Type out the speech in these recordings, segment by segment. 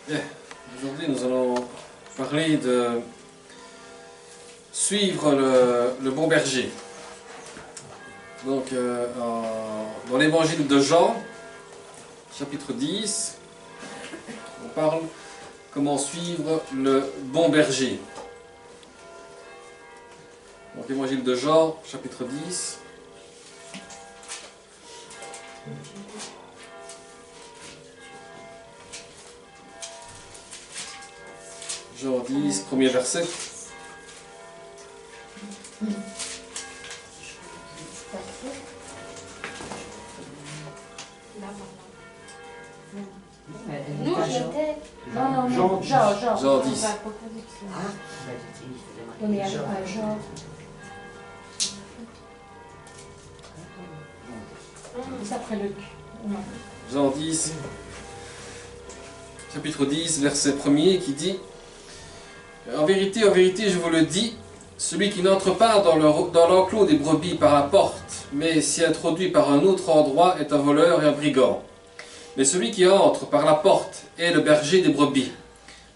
Bien, aujourd'hui nous allons parler de suivre le bon berger. Donc dans l'évangile de Jean, chapitre 10, on parle comment suivre le bon berger. Donc l'évangile de Jean, chapitre 10. Jean 10, premier verset. Jean 10. Jean 10, chapitre 10, verset 1er qui dit: en vérité, je vous le dis, celui qui n'entre pas dans l'enclos des brebis par la porte, mais s'y introduit par un autre endroit, est un voleur et un brigand. Mais celui qui entre par la porte est le berger des brebis.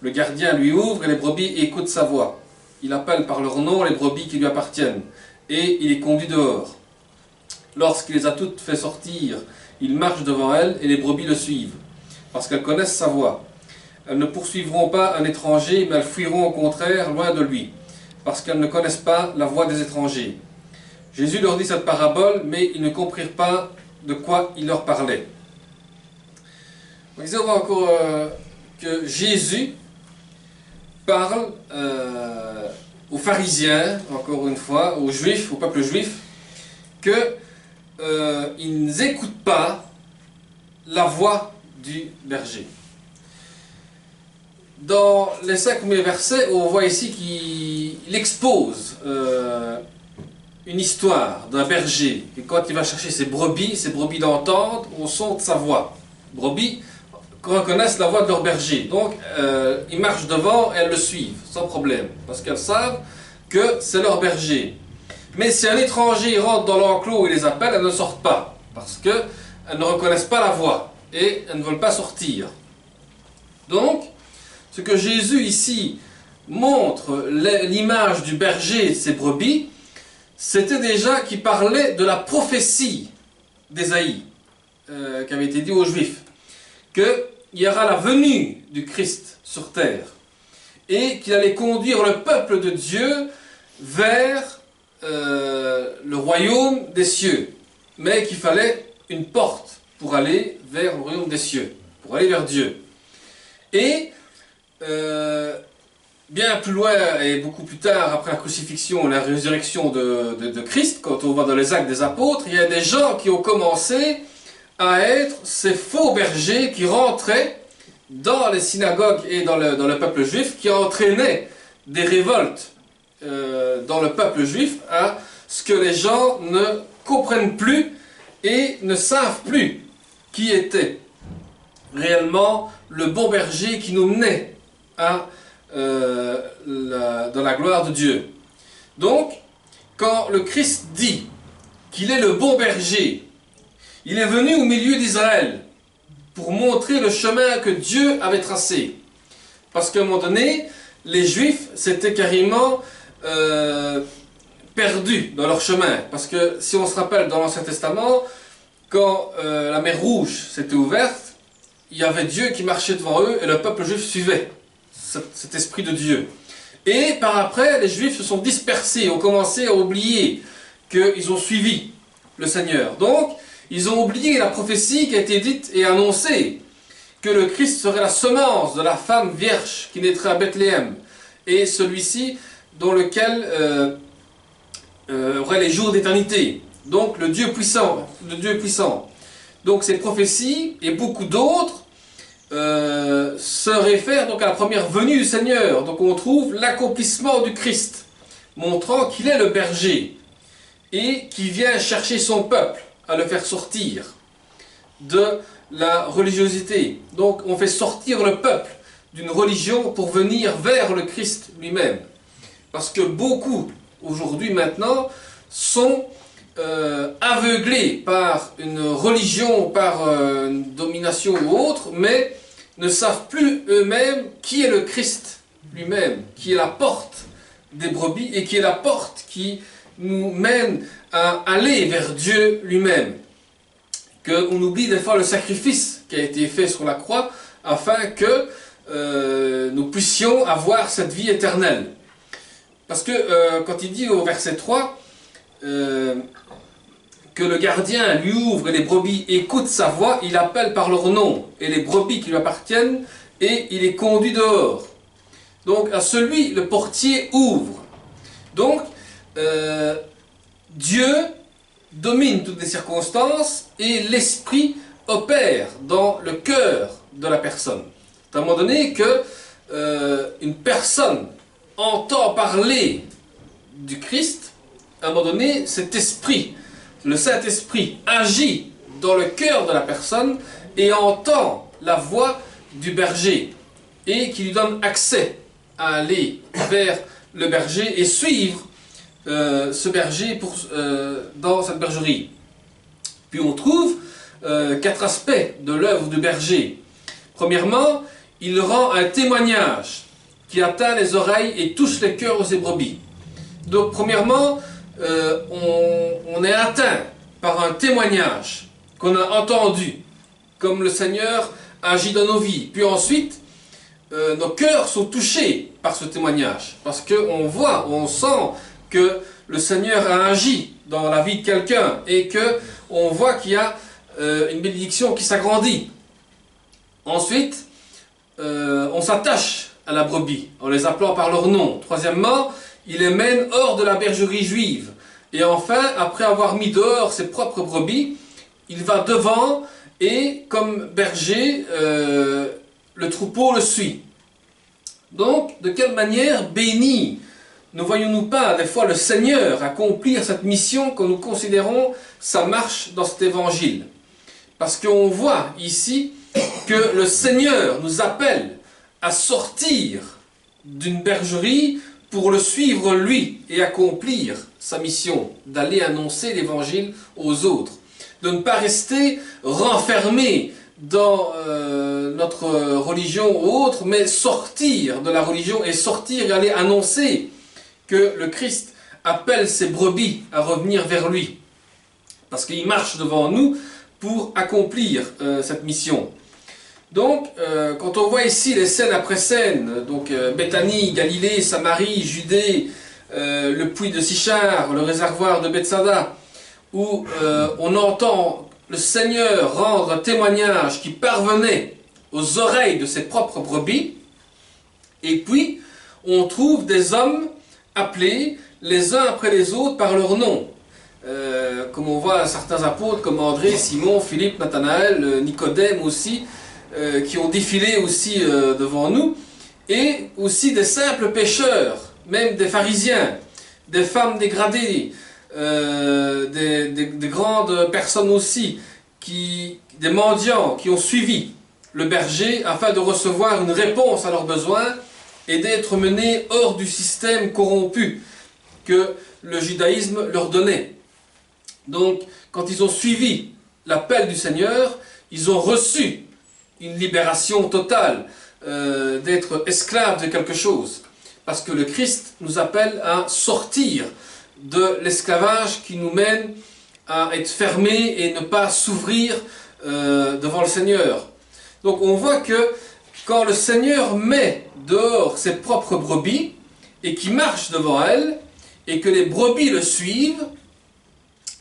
Le gardien lui ouvre et les brebis écoutent sa voix. Il appelle par leur nom les brebis qui lui appartiennent, et il les conduit dehors. Lorsqu'il les a toutes fait sortir, il marche devant elles et les brebis le suivent, parce qu'elles connaissent sa voix. Elles ne poursuivront pas un étranger, mais elles fuiront au contraire loin de lui, parce qu'elles ne connaissent pas la voix des étrangers. Jésus leur dit cette parabole, mais ils ne comprirent pas de quoi il leur parlait. Donc ici on voit encore que Jésus parle aux pharisiens, encore une fois, aux juifs, au peuple juif, qu'ils n'écoutent pas la voix du berger. Dans les 5 premiers versets, on voit ici qu'il expose une histoire d'un berger. Et quand il va chercher ses brebis l'entendent au son de sa voix. Les brebis reconnaissent la voix de leur berger. Donc, ils marchent devant et elles le suivent, sans problème. Parce qu'elles savent que c'est leur berger. Mais si un étranger rentre dans l'enclos et les appelle, elles ne sortent pas. Parce qu'elles ne reconnaissent pas la voix. Et elles ne veulent pas sortir. Donc, ce que Jésus ici montre, l'image du berger et de ses brebis, c'était déjà qu'il parlait de la prophétie d'Ésaïe, qui avait été dit aux Juifs, qu'il y aura la venue du Christ sur terre, et qu'il allait conduire le peuple de Dieu vers le royaume des cieux, mais qu'il fallait une porte pour aller vers le royaume des cieux, pour aller vers Dieu. Et bien plus loin et beaucoup plus tard, après la crucifixion et la résurrection de Christ, quand on voit dans les actes des apôtres, il y a des gens qui ont commencé à être ces faux bergers qui rentraient dans les synagogues et dans le peuple juif, qui entraînaient des révoltes dans le peuple juif, à ce que les gens ne comprennent plus et ne savent plus qui était réellement le bon berger qui nous menait dans la gloire de Dieu. Donc, quand le Christ dit qu'il est le bon berger, il est venu au milieu d'Israël pour montrer le chemin que Dieu avait tracé. Parce qu'à un moment donné, les Juifs s'étaient carrément perdus dans leur chemin. Parce que si on se rappelle dans l'Ancien Testament, quand la mer Rouge s'était ouverte, il y avait Dieu qui marchait devant eux et le peuple juif suivait cet esprit de Dieu. Et par après, les Juifs se sont dispersés, ont commencé à oublier qu'ils ont suivi le Seigneur. Donc, ils ont oublié la prophétie qui a été dite et annoncée, que le Christ serait la semence de la femme vierge qui naîtrait à Bethléem, et celui-ci dans lequel aurait les jours d'éternité. Donc, le Dieu puissant. Donc, ces prophéties et beaucoup d'autres se réfèrent donc à la première venue du Seigneur. Donc on trouve l'accomplissement du Christ, montrant qu'il est le berger et qui vient chercher son peuple à le faire sortir de la religiosité. Donc on fait sortir le peuple d'une religion pour venir vers le Christ lui-même. Parce que beaucoup, aujourd'hui maintenant, sont aveuglés par une religion, par une domination ou autre, mais ne savent plus eux-mêmes qui est le Christ lui-même, qui est la porte des brebis et qui est la porte qui nous mène à aller vers Dieu lui-même. Qu'on oublie des fois le sacrifice qui a été fait sur la croix afin que nous puissions avoir cette vie éternelle. Parce que quand il dit au verset 3 que le gardien lui ouvre et les brebis écoutent sa voix, il appelle par leur nom et les brebis qui lui appartiennent et il les conduit dehors. Donc à celui, le portier ouvre. Donc Dieu domine toutes les circonstances et l'esprit opère dans le cœur de la personne. C'est à un moment donné que une personne entend parler du Christ, à un moment donné, cet esprit, le Saint-Esprit, agit dans le cœur de la personne et entend la voix du berger et qui lui donne accès à aller vers le berger et suivre ce berger dans cette bergerie. Puis on trouve 4 aspects de l'œuvre du berger. Premièrement, il rend un témoignage qui atteint les oreilles et touche les cœurs de ses brebis. Donc premièrement, on est atteint par un témoignage qu'on a entendu, comme le Seigneur agit dans nos vies. Puis ensuite, nos cœurs sont touchés par ce témoignage, parce qu'on voit, on sent que le Seigneur a agi dans la vie de quelqu'un et qu'on voit qu'il y a une bénédiction qui s'agrandit. Ensuite, on s'attache à la brebis en les appelant par leur nom. Troisièmement, il les mène hors de la bergerie juive. Et enfin, après avoir mis dehors ses propres brebis, il va devant et comme berger, le troupeau le suit. Donc, de quelle manière béni ne voyons-nous pas des fois le Seigneur accomplir cette mission que nous considérons sa marche dans cet évangile? Parce qu'on voit ici que le Seigneur nous appelle à sortir d'une bergerie pour le suivre lui et accomplir sa mission d'aller annoncer l'évangile aux autres. De ne pas rester renfermé dans notre religion ou autre, mais sortir de la religion et sortir et aller annoncer que le Christ appelle ses brebis à revenir vers lui. Parce qu'il marche devant nous pour accomplir cette mission. Donc, quand on voit ici les scènes après scènes, donc Béthanie, Galilée, Samarie, Judée, le puits de Sichar, le réservoir de Bethsada, où on entend le Seigneur rendre un témoignage qui parvenait aux oreilles de ses propres brebis, et puis on trouve des hommes appelés les uns après les autres par leur nom. Comme on voit certains apôtres comme André, Simon, Philippe, Nathanaël, Nicodème aussi, qui ont défilé aussi devant nous, et aussi des simples pécheurs, même des pharisiens, des femmes dégradées, des grandes personnes aussi, des mendiants qui ont suivi le berger afin de recevoir une réponse à leurs besoins et d'être menés hors du système corrompu que le judaïsme leur donnait. Donc, quand ils ont suivi l'appel du Seigneur, ils ont reçu une libération totale, d'être esclaves de quelque chose. Parce que le Christ nous appelle à sortir de l'esclavage qui nous mène à être fermés et ne pas s'ouvrir devant le Seigneur. Donc on voit que quand le Seigneur met dehors ses propres brebis et qui marche devant elles et que les brebis le suivent,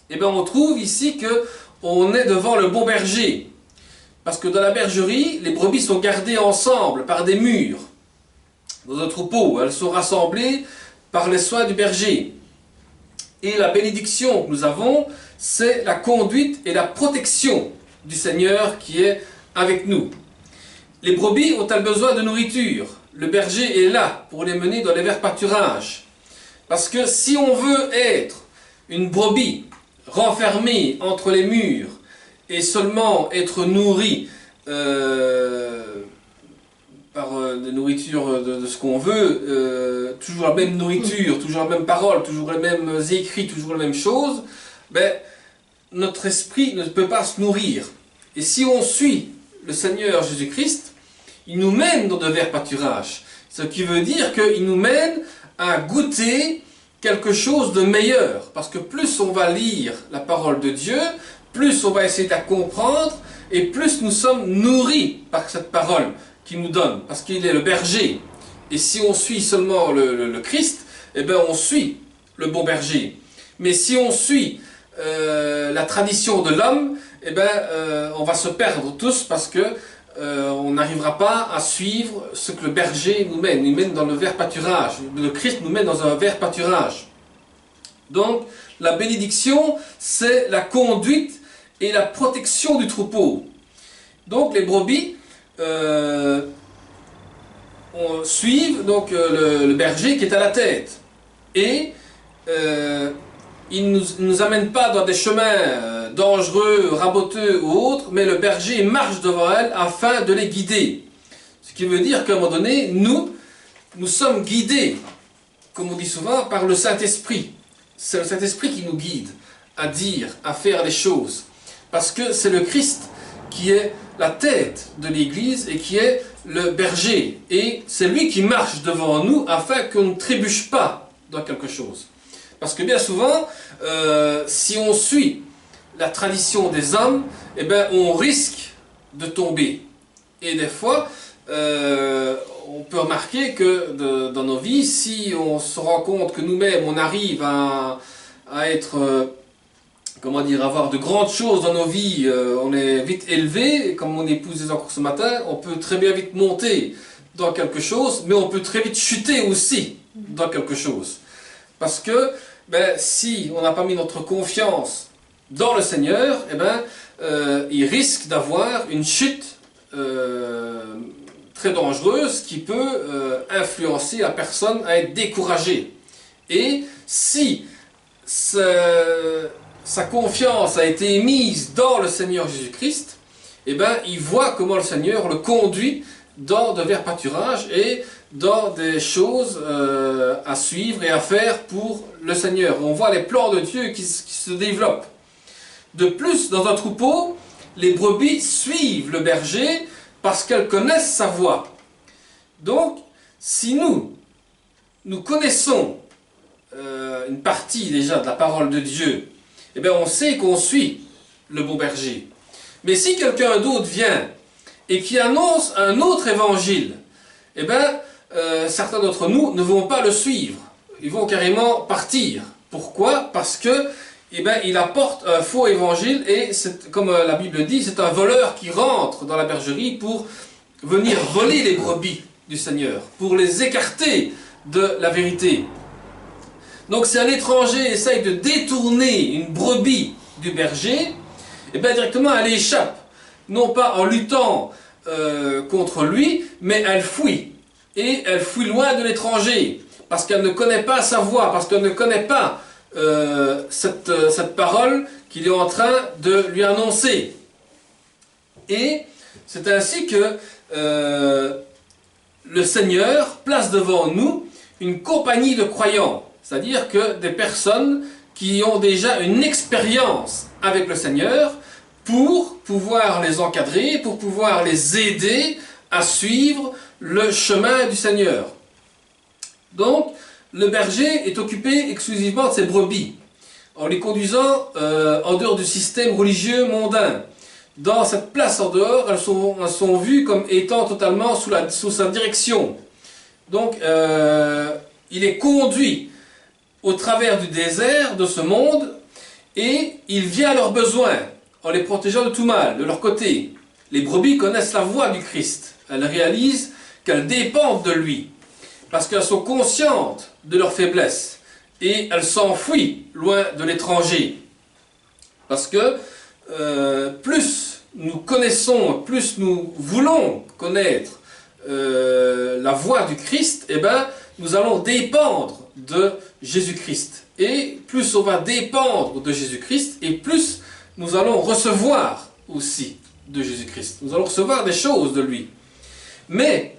eh bien on trouve ici qu'on est devant le bon berger. Parce que dans la bergerie, les brebis sont gardées ensemble par des murs. Dans un troupeau, elles sont rassemblées par les soins du berger. Et la bénédiction que nous avons, c'est la conduite et la protection du Seigneur qui est avec nous. Les brebis ont-elles besoin de nourriture? Le berger est là pour les mener dans les verts pâturages. Parce que si on veut être une brebis renfermée entre les murs et seulement être nourri par des nourritures de ce qu'on veut, toujours la même nourriture, toujours la même parole, toujours les mêmes écrits, toujours la même chose, ben, notre esprit ne peut pas se nourrir. Et si on suit le Seigneur Jésus-Christ, il nous mène dans de verts pâturages. Ce qui veut dire qu'il nous mène à goûter quelque chose de meilleur. Parce que plus on va lire la parole de Dieu, plus on va essayer de la comprendre, et plus nous sommes nourris par cette parole qu'il nous donne. Parce qu'il est le berger. Et si on suit seulement le Christ, eh bien on suit le bon berger. Mais si on suit la tradition de l'homme, eh bien on va se perdre tous parce que on n'arrivera pas à suivre ce que le berger nous mène. Il nous mène dans le vert pâturage. Le Christ nous mène dans un vert pâturage. Donc, la bénédiction, c'est la conduite et la protection du troupeau. Donc, les brebis suivent donc, le berger qui est à la tête. Et il ne nous amène pas dans des chemins dangereux, raboteux ou autres, mais le berger marche devant elle afin de les guider. Ce qui veut dire qu'à un moment donné, nous sommes guidés, comme on dit souvent, par le Saint-Esprit. C'est le Saint-Esprit qui nous guide à dire, à faire les choses. Parce que c'est le Christ qui est la tête de l'Église et qui est le berger. Et c'est lui qui marche devant nous afin qu'on ne trébuche pas dans quelque chose. Parce que bien souvent, si on suit la tradition des hommes, eh ben, on risque de tomber. Et des fois, on peut remarquer que dans nos vies, si on se rend compte que nous-mêmes, on arrive à être, comment dire, avoir de grandes choses dans nos vies, on est vite élevé, comme mon épouse disait encore ce matin, on peut très bien vite monter dans quelque chose, mais on peut très vite chuter aussi dans quelque chose. Parce que ben, si on n'a pas mis notre confiance dans le Seigneur, eh ben, il risque d'avoir une chute très dangereuse qui peut influencer la personne à être découragée. Et si sa confiance a été mise dans le Seigneur Jésus-Christ, eh ben, il voit comment le Seigneur le conduit dans de verts pâturages et dans des choses à suivre et à faire pour le Seigneur. On voit les plans de Dieu qui se développent. De plus, dans un troupeau, les brebis suivent le berger parce qu'elles connaissent sa voix. Donc, si nous connaissons une partie déjà de la parole de Dieu, eh bien on sait qu'on suit le bon berger. Mais si quelqu'un d'autre vient et qui annonce un autre évangile, eh bien, certains d'entre nous ne vont pas le suivre. Ils vont carrément partir. Pourquoi? Parce que, eh bien, il apporte un faux évangile et, comme la Bible dit, c'est un voleur qui rentre dans la bergerie pour venir voler les brebis du Seigneur, pour les écarter de la vérité. Donc, si un étranger essaye de détourner une brebis du berger, eh bien, directement, elle échappe. Non pas en luttant contre lui, mais elle fuit. Et elle fuit loin de l'étranger, parce qu'elle ne connaît pas sa voix, parce qu'elle ne connaît pas cette parole qu'il est en train de lui annoncer. Et c'est ainsi que le Seigneur place devant nous une compagnie de croyants, c'est-à-dire que des personnes qui ont déjà une expérience avec le Seigneur pour pouvoir les encadrer, pour pouvoir les aider à suivre le chemin du Seigneur. Donc, le berger est occupé exclusivement de ses brebis, en les conduisant en dehors du système religieux mondain. Dans cette place en dehors, elles sont vues comme étant totalement sous sa direction. Donc, il est conduit au travers du désert de ce monde et il vient à leurs besoins en les protégeant de tout mal, de leur côté. Les brebis connaissent la voix du Christ. Elles réalisent qu'elles dépendent de lui, parce qu'elles sont conscientes de leur faiblesse et elles s'enfuient loin de l'étranger. Parce que plus nous connaissons, plus nous voulons connaître la voix du Christ, eh ben, nous allons dépendre de Jésus-Christ. Et plus on va dépendre de Jésus-Christ, et plus nous allons recevoir aussi de Jésus-Christ. Nous allons recevoir des choses de lui. Mais,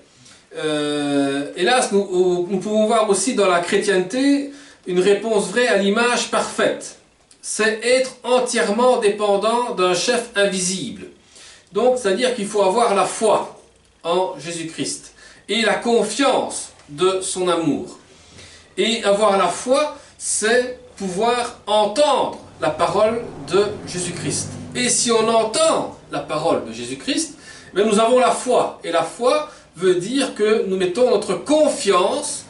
hélas, nous pouvons voir aussi dans la chrétienté une réponse vraie à l'image parfaite. C'est être entièrement dépendant d'un chef invisible. Donc, c'est-à-dire qu'il faut avoir la foi. en Jésus-Christ et la confiance de son amour. Et avoir la foi, c'est pouvoir entendre la parole de Jésus-Christ. Et si on entend la parole de Jésus-Christ, ben nous avons la foi. Et la foi veut dire que nous mettons notre confiance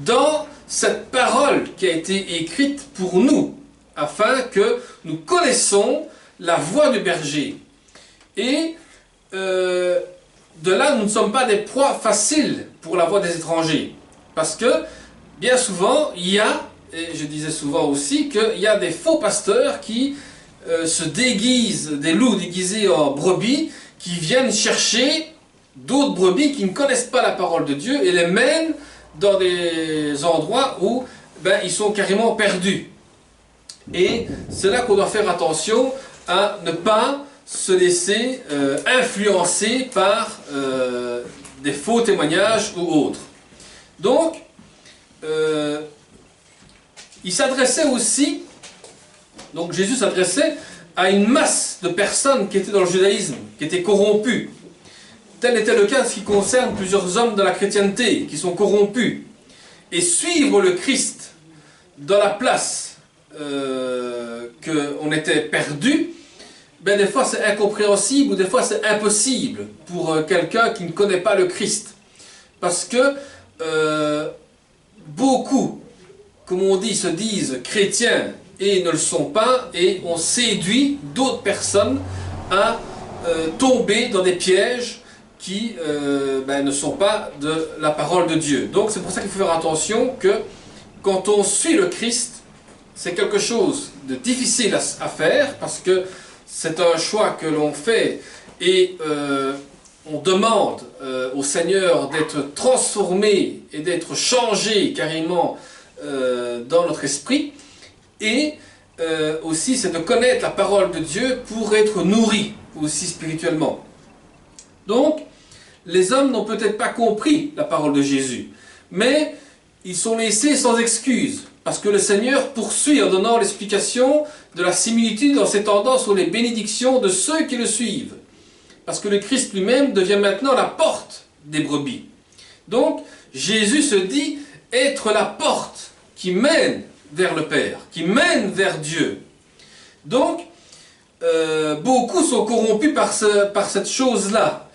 dans cette parole qui a été écrite pour nous, afin que nous connaissons la voix du berger. Et de là, nous ne sommes pas des proies faciles pour la voix des étrangers. Parce que, bien souvent, il y a, et je disais souvent aussi, qu'il y a des faux pasteurs qui se déguisent, des loups déguisés en brebis, qui viennent chercher d'autres brebis qui ne connaissent pas la parole de Dieu et les mènent dans des endroits où ils sont carrément perdus. Et c'est là qu'on doit faire attention à ne pas se laisser influencer par des faux témoignages ou autres. Donc, il s'adressait aussi, donc Jésus s'adressait à une masse de personnes qui étaient dans le judaïsme, qui étaient corrompues. Tel était le cas en ce qui concerne plusieurs hommes de la chrétienté, qui sont corrompus. Et suivre le Christ dans la place qu'on était perdu, des fois c'est incompréhensible ou des fois c'est impossible pour quelqu'un qui ne connaît pas le Christ. Parce que beaucoup, comme on dit, se disent chrétiens et ne le sont pas, et on séduit d'autres personnes à tomber dans des pièges qui ne sont pas de la parole de Dieu. Donc c'est pour ça qu'il faut faire attention que quand on suit le Christ, c'est quelque chose de difficile à faire, parce que c'est un choix que l'on fait et on demande au Seigneur d'être transformé et d'être changé carrément dans notre esprit. Et aussi c'est de connaître la parole de Dieu pour être nourri aussi spirituellement. Donc, les hommes n'ont peut-être pas compris la parole de Jésus, mais ils sont laissés sans excuse, parce que le Seigneur poursuit en donnant l'explication de la similitude en s'étendant sur les bénédictions de ceux qui le suivent. Parce que le Christ lui-même devient maintenant la porte des brebis. Donc, Jésus se dit être la porte qui mène vers le Père, qui mène vers Dieu. Donc, beaucoup sont corrompus par cette chose-là,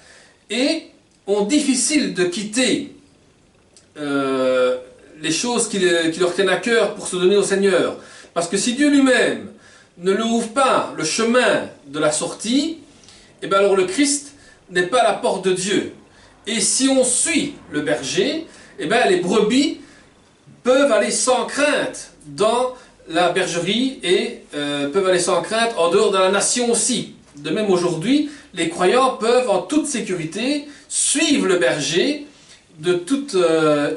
et ont difficile de quitter les choses qui leur tiennent à cœur pour se donner au Seigneur. Parce que si Dieu lui-même ne leur ouvre pas le chemin de la sortie, alors le Christ n'est pas la porte de Dieu. Et si on suit le berger, les brebis peuvent aller sans crainte dans la bergerie et peuvent aller sans crainte en dehors de la nation aussi. De même aujourd'hui, les croyants peuvent en toute sécurité suivre le berger de toute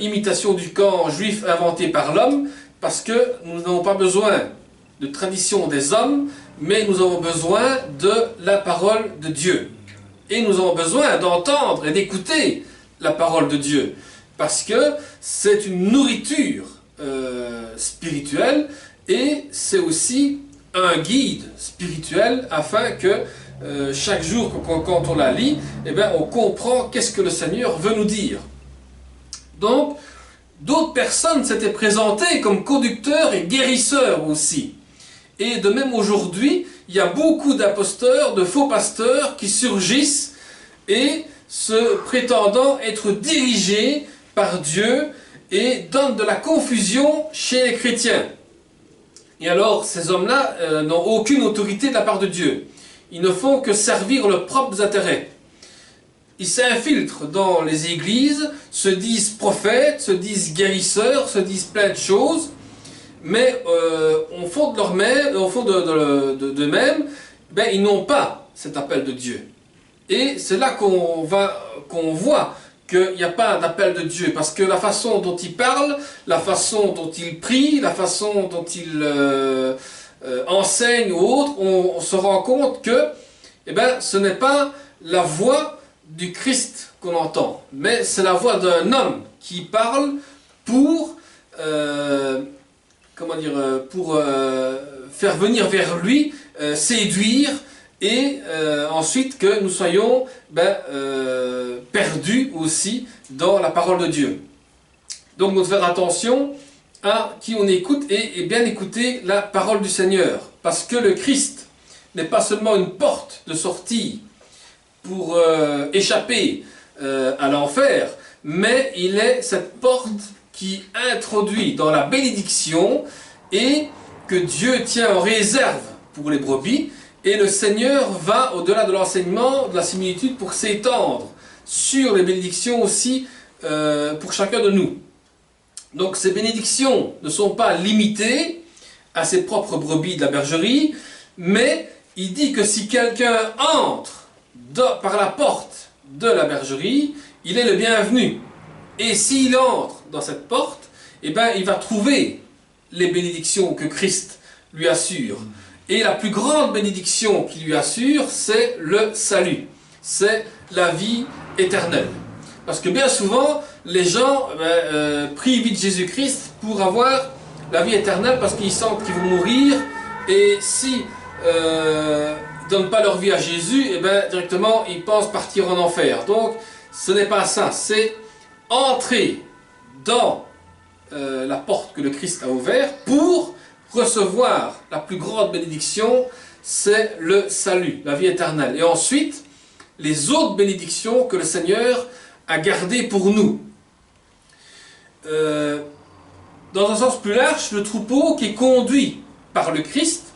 imitation du camp juif inventé par l'homme, parce que nous n'avons pas besoin de tradition des hommes, mais nous avons besoin de la parole de Dieu. Et nous avons besoin d'entendre et d'écouter la parole de Dieu, parce que c'est une nourriture spirituelle, et c'est aussi un guide spirituel, afin que chaque jour quand on la lit, on comprend qu'est-ce que le Seigneur veut nous dire. Donc, d'autres personnes s'étaient présentées comme conducteurs et guérisseurs aussi. Et de même aujourd'hui, il y a beaucoup d'imposteurs, de faux pasteurs qui surgissent et se prétendant être dirigés par Dieu et donnent de la confusion chez les chrétiens. Et alors, ces hommes-là n'ont aucune autorité de la part de Dieu. Ils ne font que servir leurs propres intérêts. Ils s'infiltrent dans les églises, se disent prophètes, se disent guérisseurs, se disent plein de choses, mais au fond d'eux-mêmes, ils n'ont pas cet appel de Dieu. Et c'est là qu'on voit qu'il n'y a pas d'appel de Dieu, parce que la façon dont ils parlent, la façon dont ils prient, la façon dont ils enseignent ou autre, on se rend compte que ce n'est pas la voix du Christ qu'on entend, mais c'est la voix d'un homme qui parle pour faire venir vers lui, séduire et ensuite que nous soyons perdus aussi dans la parole de Dieu. Donc nous devons faire attention à qui on écoute et bien écouter la parole du Seigneur. Parce que le Christ n'est pas seulement une porte de sortie pour échapper à l'enfer, mais il est cette porte qui introduit dans la bénédiction et que Dieu tient en réserve pour les brebis. Et le Seigneur va au-delà de l'enseignement, de la similitude, pour s'étendre sur les bénédictions aussi pour chacun de nous. Donc ces bénédictions ne sont pas limitées à ses propres brebis de la bergerie, mais il dit que si quelqu'un entre par la porte de la bergerie, il est le bienvenu. Et s'il entre dans cette porte, eh ben, il va trouver les bénédictions que Christ lui assure. Et la plus grande bénédiction qu'il lui assure, c'est le salut. C'est la vie éternelle. Parce que bien souvent, les gens prient vite Jésus-Christ pour avoir la vie éternelle parce qu'ils sentent qu'ils vont mourir. Et si ne donnent pas leur vie à Jésus, eh ben, directement, ils pensent partir en enfer. Donc, ce n'est pas ça. C'est entrer dans la porte que le Christ a ouverte pour recevoir la plus grande bénédiction, c'est le salut, la vie éternelle. Et ensuite, les autres bénédictions que le Seigneur a gardées pour nous. Dans un sens plus large, le troupeau qui est conduit par le Christ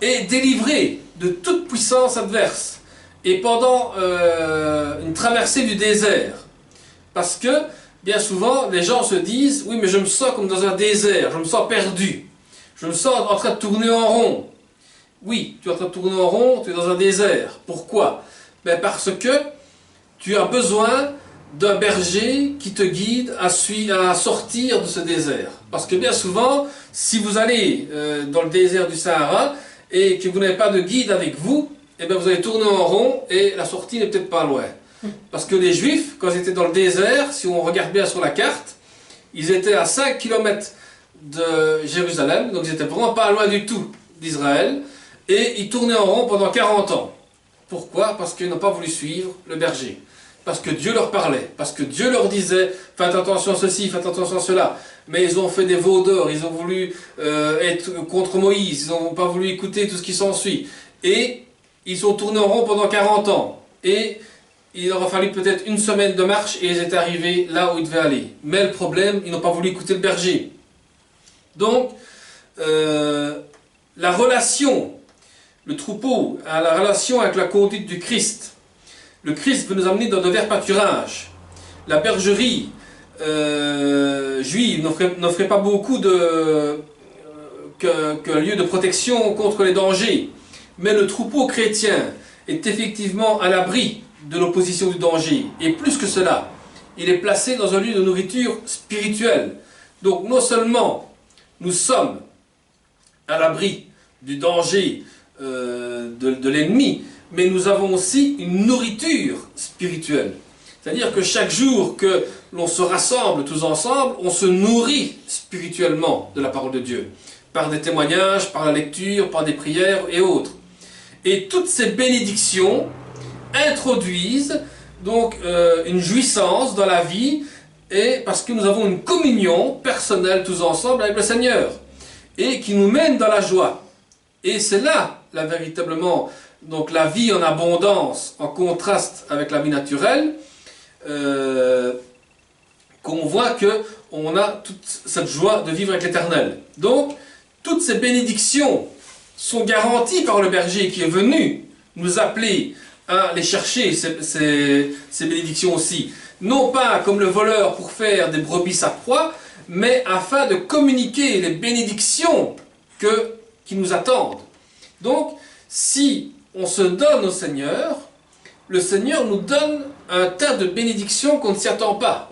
est délivré de toute puissance adverse. Et pendant une traversée du désert, parce que bien souvent, les gens se disent « Oui, mais je me sens comme dans un désert, je me sens perdu. Je me sens en train de tourner en rond. » Oui, tu es en train de tourner en rond, tu es dans un désert. Pourquoi? Ben parce que tu as besoin d'un berger qui te guide à sortir de ce désert. Parce que bien souvent, si vous allez dans le désert du Sahara et que vous n'avez pas de guide avec vous, eh bien vous allez tourner en rond et la sortie n'est peut-être pas loin. Parce que les Juifs, quand ils étaient dans le désert, si on regarde bien sur la carte, ils étaient à 5 km de Jérusalem, donc ils n'étaient vraiment pas loin du tout d'Israël, et ils tournaient en rond pendant 40 ans. Pourquoi? Parce qu'ils n'ont pas voulu suivre le berger. Parce que Dieu leur parlait, parce que Dieu leur disait « Faites attention à ceci, faites attention à cela ». Mais ils ont fait des veaux d'or, ils ont voulu être contre Moïse, ils n'ont pas voulu écouter tout ce qui s'ensuit. Et ils ont tourné en rond pendant 40 ans. Et il leur a fallu peut-être une semaine de marche et ils étaient arrivés là où ils devaient aller. Mais le problème, ils n'ont pas voulu écouter le berger. Donc, la relation, le troupeau, a la relation avec la conduite du Christ. Le Christ veut nous amener dans de verts pâturages. La bergerie juive n'offrait pas beaucoup qu'un lieu de protection contre les dangers. Mais le troupeau chrétien est effectivement à l'abri de l'opposition du danger. Et plus que cela, il est placé dans un lieu de nourriture spirituelle. Donc non seulement nous sommes à l'abri du danger de l'ennemi, mais nous avons aussi une nourriture spirituelle. C'est-à-dire que chaque jour que l'on se rassemble tous ensemble, on se nourrit spirituellement de la parole de Dieu. Par des témoignages, par la lecture, par des prières et autres. Et toutes ces bénédictions introduisent donc une jouissance dans la vie, et parce que nous avons une communion personnelle tous ensemble avec le Seigneur, et qui nous mène dans la joie. Et c'est là, véritablement, donc la vie en abondance, en contraste avec la vie naturelle, qu'on voit qu'on a toute cette joie de vivre avec l'Éternel. Donc, toutes ces bénédictions sont garanties par le berger qui est venu nous appeler à les chercher, ces bénédictions aussi. Non pas comme le voleur pour faire des brebis sa proie, mais afin de communiquer les bénédictions qui nous attendent. Donc, si on se donne au Seigneur, le Seigneur nous donne un tas de bénédictions qu'on ne s'y attend pas.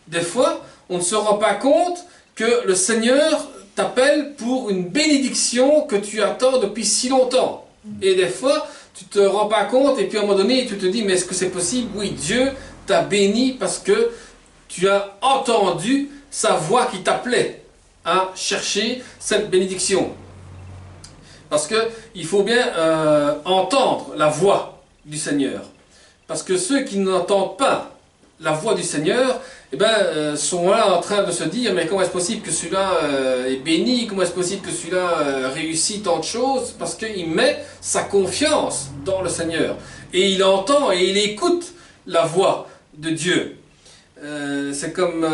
Des fois, on ne se rend pas compte que le Seigneur t'appelle pour une bénédiction que tu attends depuis si longtemps. Et des fois, tu ne te rends pas compte et puis à un moment donné, tu te dis, mais est-ce que c'est possible? Oui, Dieu t'a béni parce que tu as entendu sa voix qui t'appelait à chercher cette bénédiction. Parce qu'il faut bien entendre la voix du Seigneur. Parce que ceux qui n'entendent pas la voix du Seigneur, eh ben, sont là en train de se dire, mais comment est-ce possible que celui-là est béni, comment est-ce possible que celui-là réussit tant de choses, parce qu'il met sa confiance dans le Seigneur. Et il entend et il écoute la voix de Dieu. C'est comme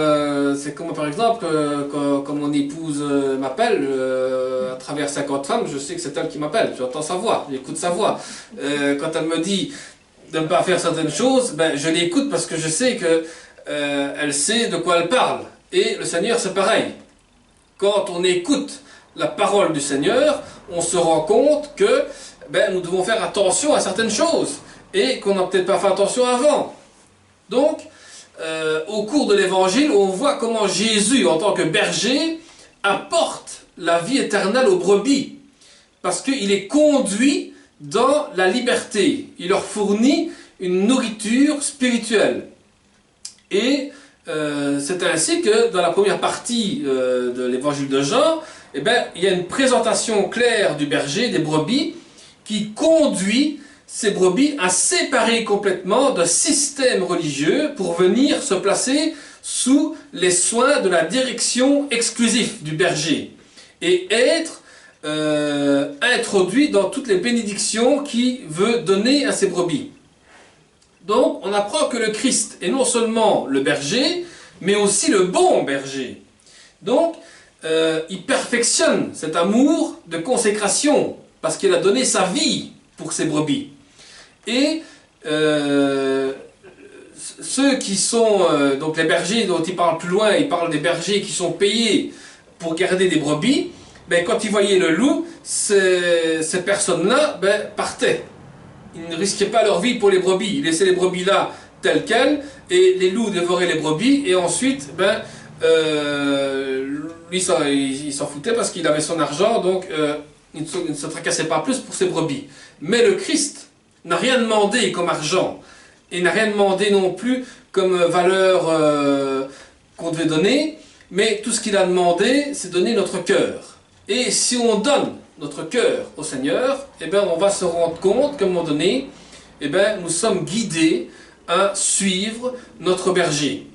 par exemple, quand mon épouse m'appelle, à travers 50 femmes, je sais que c'est elle qui m'appelle, j'entends sa voix, j'écoute sa voix. Quand elle me dit de ne pas faire certaines choses, ben, je l'écoute parce que je sais que elle sait de quoi elle parle. Et le Seigneur, c'est pareil. Quand on écoute la parole du Seigneur, on se rend compte que ben, nous devons faire attention à certaines choses et qu'on n'a peut-être pas fait attention avant. Donc, au cours de l'Évangile, on voit comment Jésus, en tant que berger, apporte la vie éternelle aux brebis. Parce qu'il les conduit dans la liberté. Il leur fournit une nourriture spirituelle. Et c'est ainsi que dans la première partie de l'évangile de Jean, eh ben, il y a une présentation claire du berger, des brebis, qui conduit ces brebis à séparer complètement d'un système religieux pour venir se placer sous les soins de la direction exclusive du berger et être introduit dans toutes les bénédictions qu'il veut donner à ses brebis. Donc, on apprend que le Christ est non seulement le berger, mais aussi le bon berger. Donc, il perfectionne cet amour de consécration, parce qu'il a donné sa vie pour ses brebis. Et ceux qui sont, donc les bergers dont il parle plus loin, il parle des bergers qui sont payés pour garder des brebis, ben, quand ils voyaient le loup, ces personnes-là ben, partaient. Ils ne risquaient pas leur vie pour les brebis. Ils laissaient les brebis là, telles quelles, et les loups dévoraient les brebis, et ensuite, ben, lui, il s'en foutait parce qu'il avait son argent, donc il ne se tracassait pas plus pour ses brebis. Mais le Christ n'a rien demandé comme argent, et n'a rien demandé non plus comme valeur qu'on devait donner, mais tout ce qu'il a demandé, c'est donner notre cœur. Et si on donne notre cœur au Seigneur, eh bien, on va se rendre compte qu'à un moment donné, eh bien, nous sommes guidés à suivre notre berger.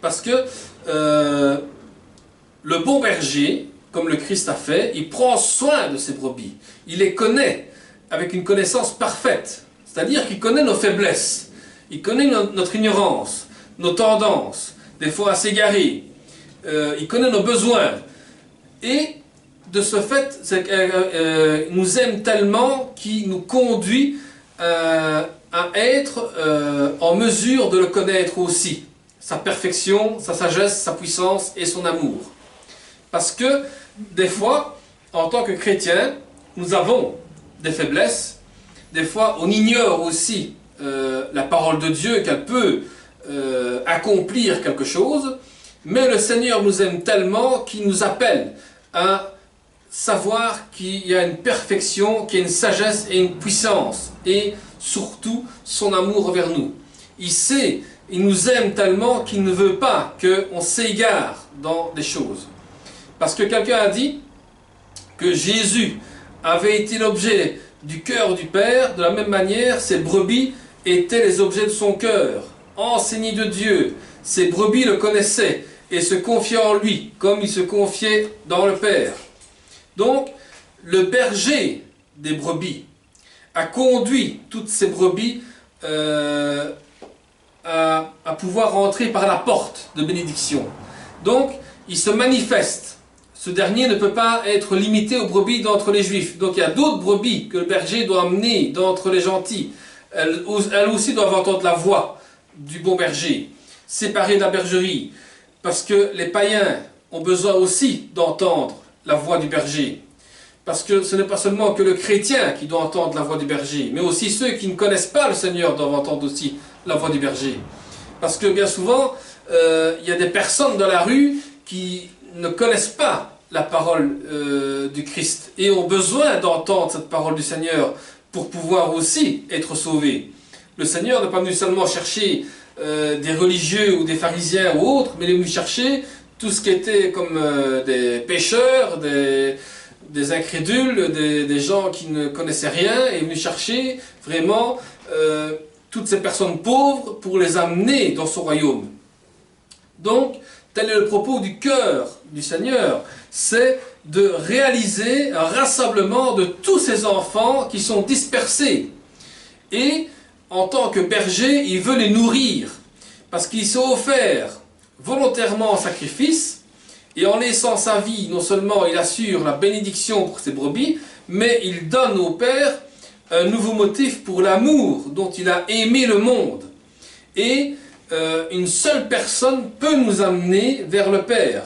Parce que le bon berger, comme le Christ a fait, il prend soin de ses brebis. Il les connaît avec une connaissance parfaite. C'est-à-dire qu'il connaît nos faiblesses. Il connaît notre ignorance, nos tendances, des fois à s'égarer. Il connaît nos besoins. Et de ce fait, il nous aime tellement qu'il nous conduit à être en mesure de le connaître aussi. Sa perfection, sa sagesse, sa puissance et son amour. Parce que, des fois, en tant que chrétien, nous avons des faiblesses. Des fois, on ignore aussi la parole de Dieu, qu'elle peut accomplir quelque chose. Mais le Seigneur nous aime tellement qu'il nous appelle à savoir qu'il y a une perfection, qu'il y a une sagesse et une puissance, et surtout son amour envers nous. Il nous aime tellement qu'il ne veut pas qu'on s'égare dans des choses. Parce que quelqu'un a dit que Jésus avait été l'objet du cœur du Père, de la même manière, ses brebis étaient les objets de son cœur. Enseigné de Dieu, ses brebis le connaissaient et se confiaient en lui, comme il se confiait dans le Père. Donc, le berger des brebis a conduit toutes ces brebis à pouvoir entrer par la porte de bénédiction. Donc, il se manifeste. Ce dernier ne peut pas être limité aux brebis d'entre les Juifs. Donc, il y a d'autres brebis que le berger doit amener d'entre les gentils. Elles aussi doivent entendre la voix du bon berger, séparées de la bergerie. Parce que les païens ont besoin aussi d'entendre la voix du berger. Parce que ce n'est pas seulement que le chrétien qui doit entendre la voix du berger, mais aussi ceux qui ne connaissent pas le Seigneur doivent entendre aussi la voix du berger. Parce que bien souvent, il y a des personnes dans la rue qui ne connaissent pas la parole du Christ et ont besoin d'entendre cette parole du Seigneur pour pouvoir aussi être sauvés. Le Seigneur n'est pas venu seulement chercher des religieux ou des pharisiens ou autres, mais il est venu chercher tout ce qui était comme des pécheurs, des incrédules, des gens qui ne connaissaient rien, est venu chercher vraiment toutes ces personnes pauvres pour les amener dans son royaume. Donc, tel est le propos du cœur du Seigneur, c'est de réaliser un rassemblement de tous ces enfants qui sont dispersés. Et, en tant que berger, il veut les nourrir, parce qu'il s'est offert volontairement en sacrifice, et en laissant sa vie, non seulement il assure la bénédiction pour ses brebis, mais il donne au Père un nouveau motif pour l'amour dont il a aimé le monde. Et une seule personne peut nous amener vers le Père,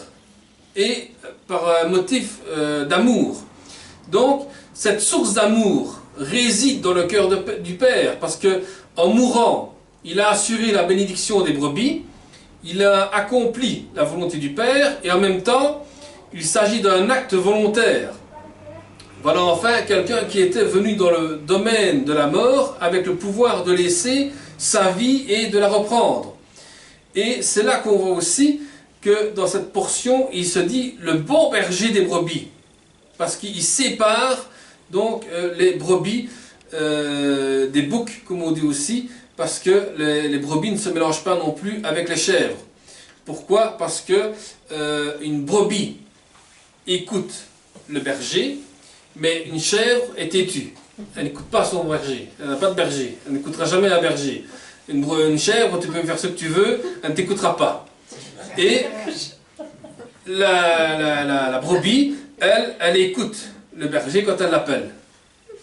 et par un motif d'amour. Donc, cette source d'amour réside dans le cœur du Père, parce que en mourant, il a assuré la bénédiction des brebis, il a accompli la volonté du Père, et en même temps, il s'agit d'un acte volontaire. Voilà enfin quelqu'un qui était venu dans le domaine de la mort avec le pouvoir de laisser sa vie et de la reprendre. Et c'est là qu'on voit aussi que dans cette portion, il se dit le bon berger des brebis. Parce qu'il sépare donc les brebis des boucs, comme on dit aussi, parce que les brebis ne se mélangent pas non plus avec les chèvres. Pourquoi? Parce que une brebis écoute le berger, mais une chèvre est têtue. Elle n'écoute pas son berger. Elle n'a pas de berger. Elle n'écoutera jamais un berger. Une chèvre, tu peux faire ce que tu veux, elle ne t'écoutera pas. Et la brebis, elle écoute le berger quand elle l'appelle.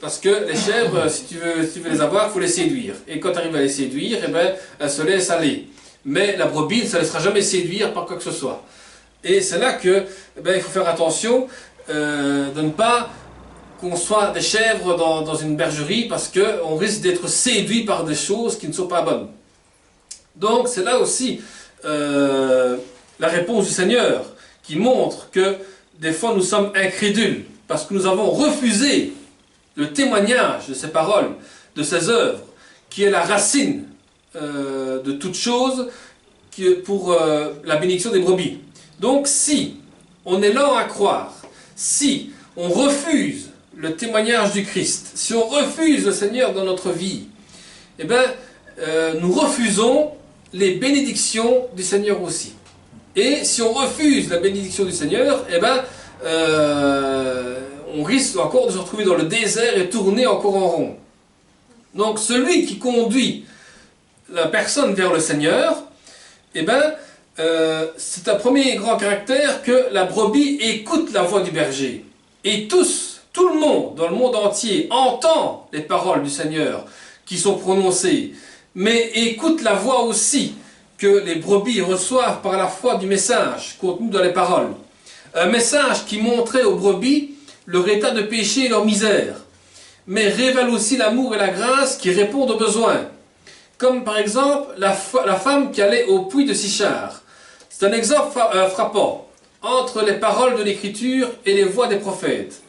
Parce que les chèvres, si tu veux les avoir, il faut les séduire. Et quand tu arrives à les séduire, eh ben, elles se laissent aller. Mais la brebis ne se laissera jamais séduire par quoi que ce soit. Et c'est là que il faut faire attention de ne pas qu'on soit des chèvres dans une bergerie, parce qu'on risque d'être séduit par des choses qui ne sont pas bonnes. Donc c'est là aussi la réponse du Seigneur, qui montre que des fois nous sommes incrédules, parce que nous avons refusé le témoignage de ces paroles, de ces œuvres, qui est la racine de toute chose pour la bénédiction des brebis. Donc si on est lent à croire, si on refuse le témoignage du Christ, si on refuse le Seigneur dans notre vie, eh bien, nous refusons les bénédictions du Seigneur aussi. Et si on refuse la bénédiction du Seigneur, eh bien, on risque encore de se retrouver dans le désert et tourner encore en rond. Donc celui qui conduit la personne vers le Seigneur, eh bien, c'est un premier grand caractère que la brebis écoute la voix du berger. Et tout le monde, dans le monde entier, entend les paroles du Seigneur qui sont prononcées, mais écoute la voix aussi que les brebis reçoivent par la foi du message contenu dans les paroles. Un message qui montrait aux brebis leur état de péché et leur misère, mais révèle aussi l'amour et la grâce qui répondent aux besoins. Comme par exemple la femme qui allait au puits de Sichar. C'est un exemple frappant entre les paroles de l'Écriture et les voix des prophètes.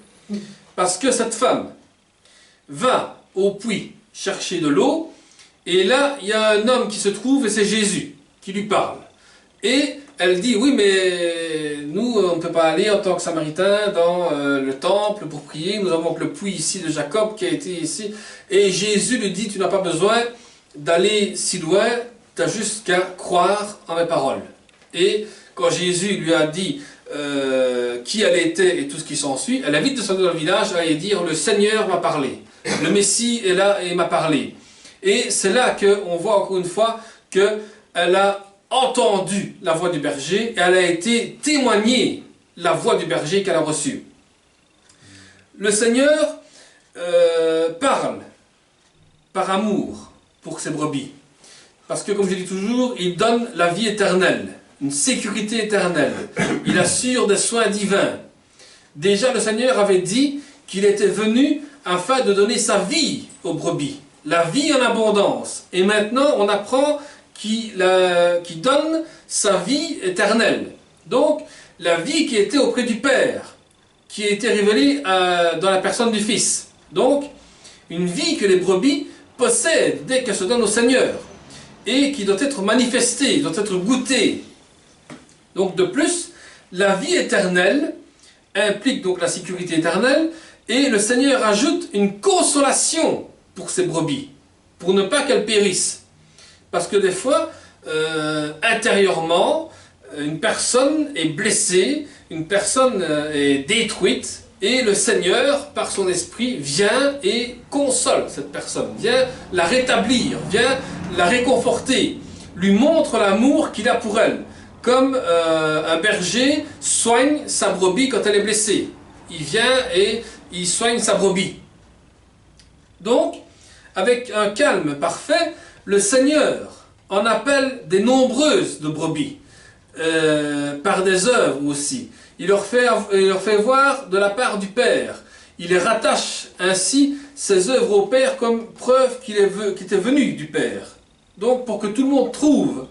Parce que cette femme va au puits chercher de l'eau, et là, il y a un homme qui se trouve, et c'est Jésus qui lui parle. Et elle dit, oui, mais nous, on ne peut pas aller en tant que Samaritains dans le temple pour prier, nous avons le puits ici de Jacob qui a été ici. Et Jésus lui dit, tu n'as pas besoin d'aller si loin, tu as juste qu'à croire en mes paroles. Et quand Jésus lui a dit qui elle était et tout ce qui s'ensuit, elle a vite descendu dans le village à aller dire, le Seigneur m'a parlé, le Messie est là et m'a parlé. Et c'est là qu'on voit encore une fois qu'elle a entendu la voix du berger, et elle a été témoignée la voix du berger qu'elle a reçue. Le Seigneur parle par amour pour ses brebis. Parce que, comme je dis toujours, il donne la vie éternelle, une sécurité éternelle. Il assure des soins divins. Déjà, le Seigneur avait dit qu'il était venu afin de donner sa vie aux brebis. La vie en abondance. Et maintenant, on apprend qu'il donne sa vie éternelle. Donc, la vie qui était auprès du Père, qui a été révélée dans la personne du Fils. Donc, une vie que les brebis possèdent dès qu'elles se donnent au Seigneur, et qui doit être manifestée, doit être goûtée. Donc, de plus, la vie éternelle, implique donc la sécurité éternelle, et le Seigneur ajoute une consolation pour ces brebis, pour ne pas qu'elles périssent. Parce que des fois, intérieurement, une personne est blessée, une personne est détruite, et le Seigneur, par son esprit, vient et console cette personne, vient la rétablir, vient la réconforter, lui montre l'amour qu'il a pour elle. Comme un berger soigne sa brebis quand elle est blessée. Il vient et il soigne sa brebis. Donc, avec un calme parfait, le Seigneur en appelle des nombreuses de brebis, par des œuvres aussi. Il leur fait voir de la part du Père. Il les rattache ainsi ses œuvres au Père comme preuve qu'il était venu du Père. Donc pour que tout le monde trouve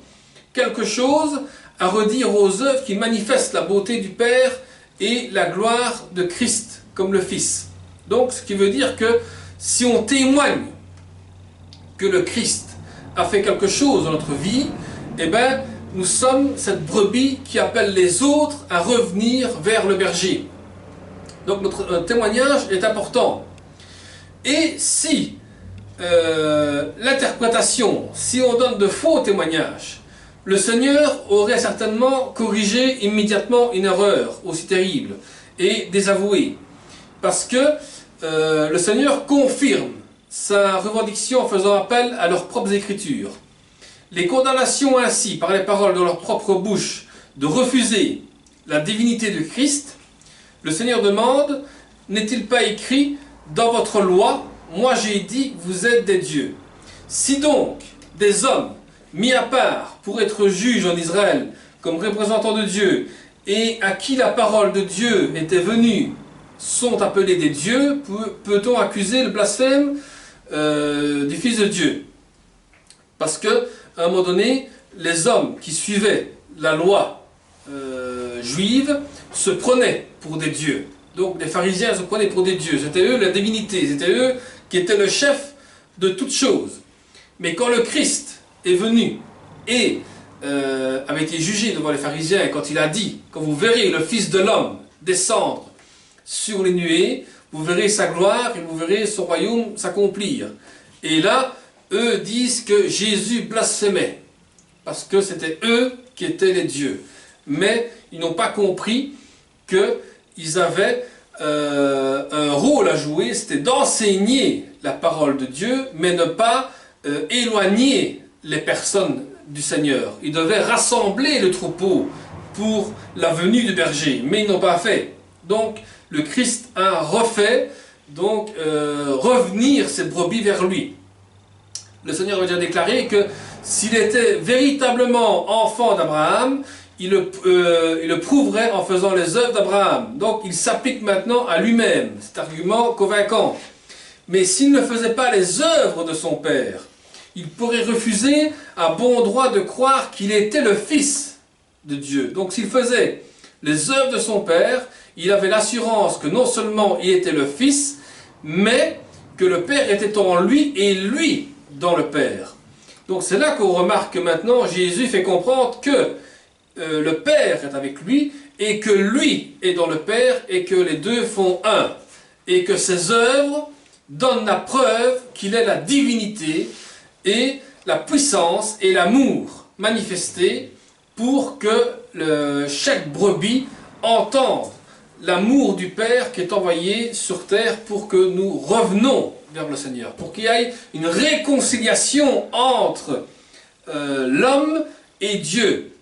quelque chose à redire aux œuvres qui manifestent la beauté du Père et la gloire de Christ comme le Fils. Donc ce qui veut dire que si on témoigne que le Christ a fait quelque chose dans notre vie, eh bien nous sommes cette brebis qui appelle les autres à revenir vers le berger. Donc notre témoignage est important. Et si l'interprétation, si on donne de faux témoignages, le Seigneur aurait certainement corrigé immédiatement une erreur aussi terrible et désavoué. Parce que le Seigneur confirme sa revendication en faisant appel à leurs propres écritures. Les condamnations ainsi, par les paroles de leur propre bouche, de refuser la divinité de Christ, le Seigneur demande, n'est-il pas écrit dans votre loi, moi j'ai dit, vous êtes des dieux. Si donc des hommes mis à part pour être juges en Israël, comme représentants de Dieu, et à qui la parole de Dieu était venue, sont appelés des dieux, peut-on accuser le blasphème du Fils de Dieu? Parce que à un moment donné, les hommes qui suivaient la loi juive se prenaient pour des dieux. Donc les pharisiens se prenaient pour des dieux. C'était eux la divinité, c'était eux qui étaient le chef de toutes choses. Mais quand le Christ est venu et avait été jugé devant les pharisiens, quand il a dit, quand vous verrez le Fils de l'homme descendre sur les nuées, vous verrez sa gloire et vous verrez son royaume s'accomplir. Et là, eux disent que Jésus blasphémait, parce que c'était eux qui étaient les dieux. Mais ils n'ont pas compris qu'ils avaient un rôle à jouer, c'était d'enseigner la parole de Dieu, mais ne pas éloigner les personnes du Seigneur. Ils devaient rassembler le troupeau pour la venue du berger, mais ils n'ont pas fait. Donc le Christ a refait revenir ses brebis vers lui. Le Seigneur avait déjà déclaré que s'il était véritablement enfant d'Abraham, il le prouverait en faisant les œuvres d'Abraham. Donc il s'applique maintenant à lui-même, cet argument convaincant. Mais s'il ne faisait pas les œuvres de son Père, il pourrait refuser à bon droit de croire qu'il était le Fils de Dieu. Donc s'il faisait les œuvres de son Père, il avait l'assurance que non seulement il était le Fils, mais que le Père était en lui et lui dans le Père. Donc c'est là qu'on remarque que maintenant Jésus fait comprendre que le Père est avec lui et que lui est dans le Père et que les deux font un. Et que ses œuvres donnent la preuve qu'il est la divinité et la puissance et l'amour manifestés pour que chaque brebis entende l'amour du Père qui est envoyé sur terre pour que nous revenons vers le Seigneur, pour qu'il y ait une réconciliation entre l'homme et Dieu.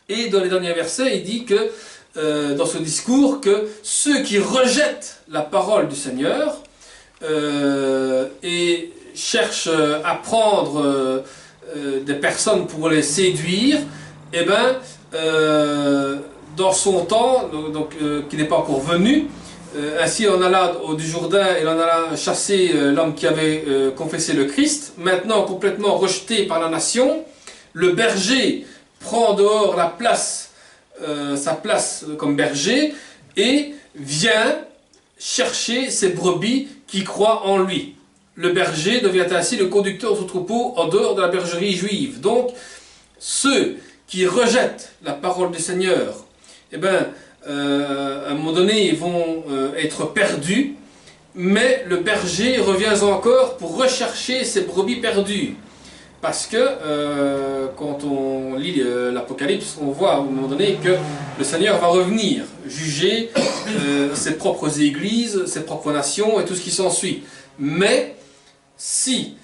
Et dans les derniers versets, il dit que, dans ce discours, que ceux qui rejettent la parole du Seigneur et cherchent à prendre des personnes pour les séduire, eh bien, dans son temps, qui n'est pas encore venu, ainsi on alla du Jourdain et on alla chasser l'homme qui avait confessé le Christ, maintenant complètement rejeté par la nation. Le berger prend dehors sa place comme berger et vient chercher ses brebis qui croient en lui. Le berger devient ainsi le conducteur du troupeau en dehors de la bergerie juive. Donc ceux qui rejettent la parole du Seigneur, eh bien, à un moment donné, ils vont être perdus, mais le berger revient encore pour rechercher ses brebis perdues. Parce que quand on lit l'Apocalypse, on voit à un moment donné que le Seigneur va revenir, juger ses propres églises, ses propres nations et tout ce qui s'ensuit. Mais si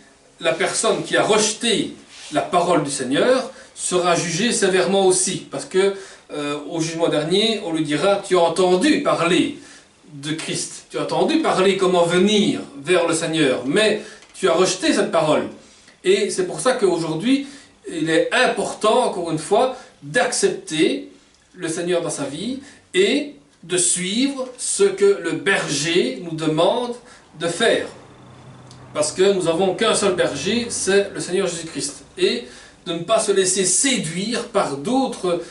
la personne qui a rejeté la parole du Seigneur sera jugée sévèrement aussi, parce que au jugement dernier, on lui dira: tu as entendu parler de Christ, tu as entendu parler comment venir vers le Seigneur, mais tu as rejeté cette parole. Et c'est pour ça qu'aujourd'hui, il est important, encore une fois, d'accepter le Seigneur dans sa vie et de suivre ce que le berger nous demande de faire. Parce que nous n'avons qu'un seul berger, c'est le Seigneur Jésus-Christ. Et de ne pas se laisser séduire par d'autres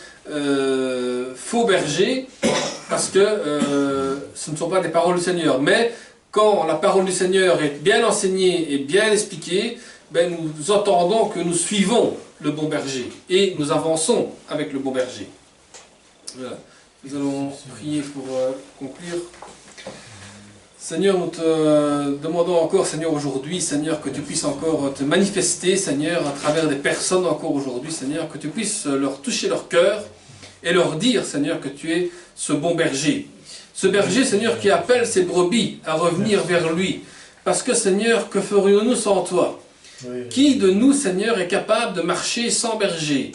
faux bergers, parce que ce ne sont pas des paroles du Seigneur. Mais quand la parole du Seigneur est bien enseignée et bien expliquée, ben nous entendons que nous suivons le bon berger et nous avançons avec le bon berger. Voilà. Nous allons prier pour conclure. Seigneur, nous te demandons encore, Seigneur, aujourd'hui, Seigneur, que tu puisses encore te manifester, Seigneur, à travers des personnes encore aujourd'hui, Seigneur, que tu puisses leur toucher leur cœur et leur dire, Seigneur, que tu es ce bon berger. Ce berger, Seigneur, qui appelle ses brebis à revenir vers lui. Parce que, Seigneur, que ferions-nous sans toi ? Qui de nous, Seigneur, est capable de marcher sans berger?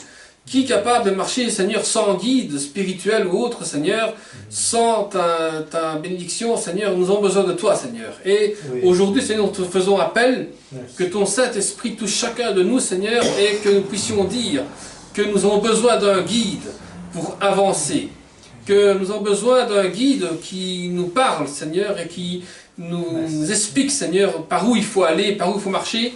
Qui est capable de marcher, Seigneur, sans guide spirituel ou autre, Seigneur, sans ta bénédiction, Seigneur? Nous avons besoin de toi, Seigneur. Et aujourd'hui, Seigneur, nous te faisons appel, que ton Saint-Esprit touche chacun de nous, Seigneur, et que nous puissions dire que nous avons besoin d'un guide pour avancer. Que nous avons besoin d'un guide qui nous parle, Seigneur, et qui nous explique, Seigneur, par où il faut aller, par où il faut marcher,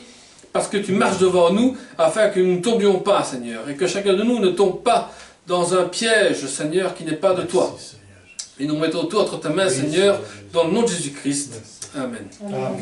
parce que tu marches devant nous, afin que nous ne tombions pas, Seigneur, et que chacun de nous ne tombe pas dans un piège, Seigneur, qui n'est pas de toi. Et nous mettons tout entre ta main, Seigneur, dans le nom de Jésus-Christ. Amen. Amen.